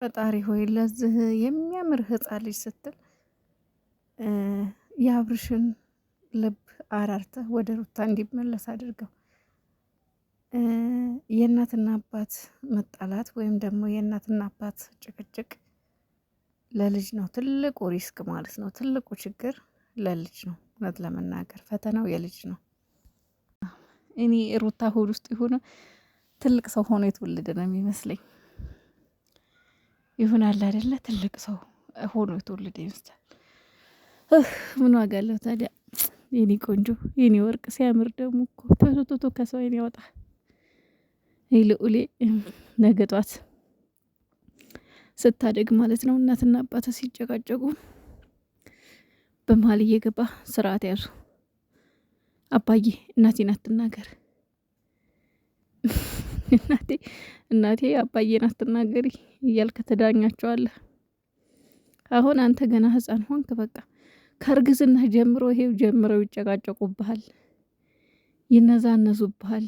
ፈጣሪ ሆይ ለዚህ የሚያምር ህፃን ልጅ ስትል የአብርሽን ልብ አራርተህ ወደ ሩታ እንዲመለስ አድርገው። የእናትና አባት መጣላት ወይም ደግሞ የእናትና አባት ጭቅጭቅ ለልጅ ነው ትልቁ ሪስክ ማለት ነው። ትልቁ ችግር ለልጅ ነው። እውነት ለመናገር ፈተናው የልጅ ነው። እኔ ሩታ ሆድ ውስጥ የሆነ ትልቅ ሰው ሆኖ የተወለደ ነው የሚመስለኝ። ይሆናል አይደለ? ትልቅ ሰው ሆኖ የተወለደ ይመስላል። ምን ዋጋ አለው ታዲያ? የኔ ቆንጆ የኔ ወርቅ ሲያምር ደግሞ እኮ ተቶቶ ከሰው አይን ያወጣል። ልዑሌ ነገ ጧት ስታደግ ማለት ነው እናትና አባት ሲጨቃጨቁ በመሀል እየገባ ስርዓት ያዙ። አባዬ እናቴን አትናገር፣ እናቴ አባዬን አትናገሪ እያልክ ትዳኛቸዋለህ። አሁን አንተ ገና ህፃን ሆንክ። በቃ ከእርግዝና ጀምሮ ይሄው ጀምረው ይጨቃጨቁብሃል፣ ይነዛነዙብሃል።